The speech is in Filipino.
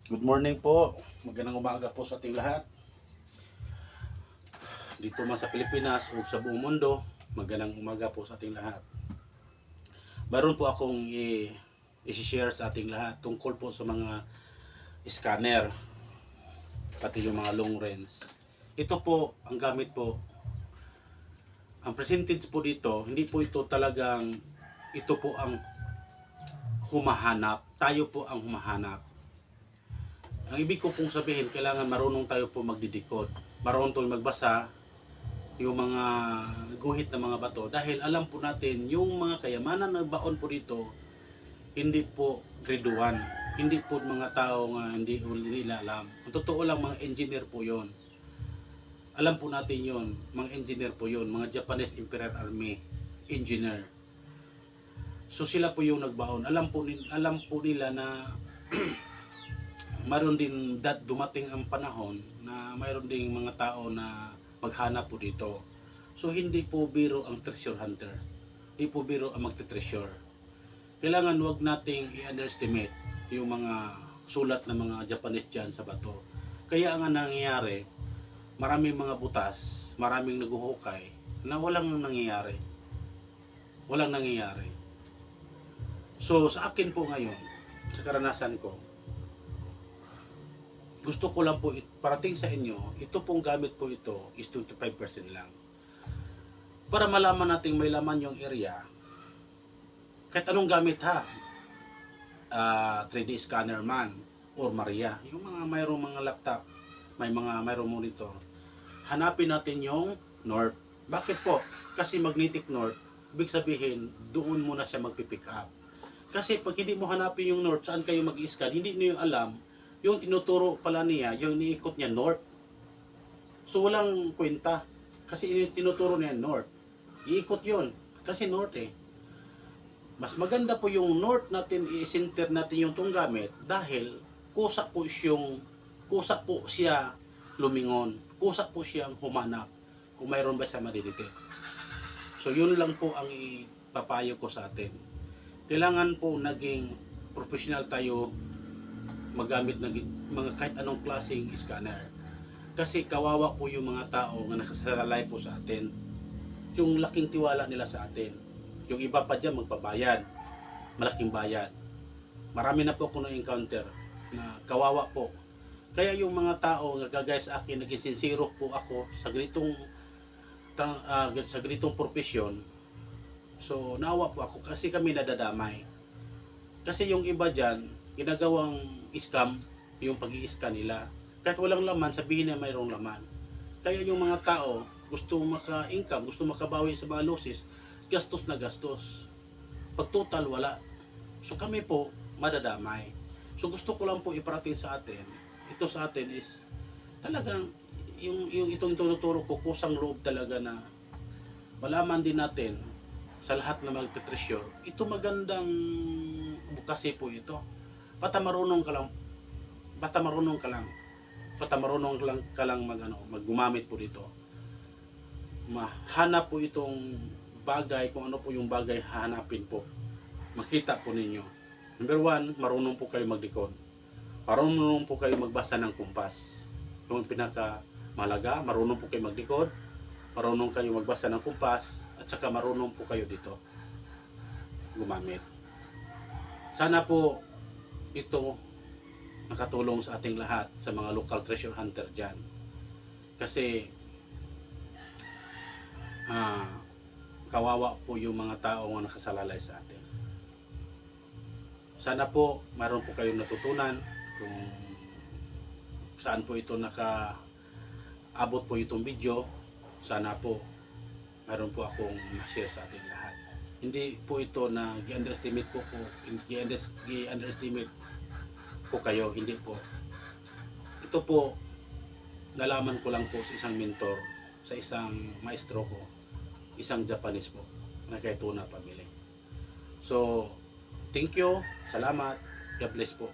Good morning po. Magandang umaga po sa ating lahat. Dito man sa Pilipinas o sa buong mundo, magandang umaga po sa ating lahat. Mayroon po akong i-share sa ating lahat tungkol po sa mga scanner, pati yung mga long range. Ito po, ang gamit po, ang percentage po dito, hindi po ito talagang, ito po ang humahanap. Tayo po ang humahanap. Ang ibig ko pong sabihin, kailangan marunong tayo po magdidikot. Marunong tayo magbasa, yung mga guhit ng mga bato. Dahil alam po natin, yung mga kayamanan na baon po dito, hindi po grade 1. Hindi po mga tao nga hindi nila alam. Ang totoo lang, mga engineer po yon. Alam po natin yon, mga engineer po yon, mga Japanese Imperial Army engineer. So sila po yung nagbaon. Alam po nila na mayroon din dumating ang panahon na mayroon ding mga tao na maghanap po dito. So hindi po biro ang treasure hunter. Hindi po biro ang magte-treasure. Kailangan wag nating i-underestimate yung mga sulat ng mga Japanese dyan sa bato. Kaya nga nangyayari, maraming mga butas, maraming naguhukay na walang nangyayari. Walang nangyayari. So sa akin po ngayon, sa karanasan ko, gusto ko lang po parating sa inyo, ito pong gamit po ito is 25% lang. Para malaman natin may laman yung area, kahit anong gamit ha, 3D scanner man, or Maria, yung mga mayroong mga laptop, mayroong monitor, hanapin natin yung north. Bakit po? Kasi magnetic north, ibig sabihin, doon muna siya magpipick up. Kasi pag hindi mo hanapin yung north, saan kayo mag-i-scan, hindi niyo alam, yung tinuturo pala niya, yung iniikot niya north. So walang kwenta. Kasi yung tinuturo niya north. Iikot yun. Kasi north eh. Mas maganda po yung north natin, i-center natin yung itong gamit dahil kusa po siya lumingon. Kusa po siyang humanap kung mayroon ba siya madidetect. So yun lang po ang ipapayo ko sa atin. Kailangan po naging professional tayo magamit ng mga kahit anong klaseng scanner. Kasi kawawa po yung mga tao na nakasalalay po sa atin. Yung laking tiwala nila sa atin. Yung iba pa dyan magpabayad. Malaking bayad. Marami na po ako na-encounter na kawawa po. Kaya yung mga tao nagkagaya sa akin, naging sincere po ako sa ganitong profesyon. So naawa po ako kasi kami nadadamay. Kasi yung iba dyan, ginagawang scam yung pag-i-scan nila. Kahit walang laman, sabihin na mayroong laman. Kaya yung mga tao, gusto maka-income, gusto makabawi sa mga losses, gastos na gastos. Pag total, wala. So kami po, madadamay. So gusto ko lang po iparating sa atin, ito sa atin is talagang yung itong tinuturo ko, kusang loob talaga na malaman din natin sa lahat na magte-treasure. Ito magandang bukasi po ito. Basta marunong ka lang maggumamit po dito. Mahanap po itong bagay, kung ano po yung bagay hahanapin po. Makita po ninyo. Number 1, marunong po kayo magdikon. Marunong po kayo magbasa ng kumpas. Yung pinaka malaga, marunong po kayo magdikod, marunong kayo magbasa ng kumpas, at saka marunong po kayo dito gumamit. Sana po ito nakatulong sa ating lahat, sa mga local treasure hunter dyan. Kasi kawawa po yung mga tao na nakasalalay sa atin. Sana po mayroon po kayong natutunan kung saan po ito nakaabot po itong video. Sana po mayroon po akong ma-share sa ating lahat. Hindi po ito na i-underestimate po i-underestimate po kayo, hindi po. Ito po, nalaman ko lang po sa isang mentor, sa isang maestro ko, isang Japanese po, na kay Tuna Family. So, thank you, salamat, God bless po.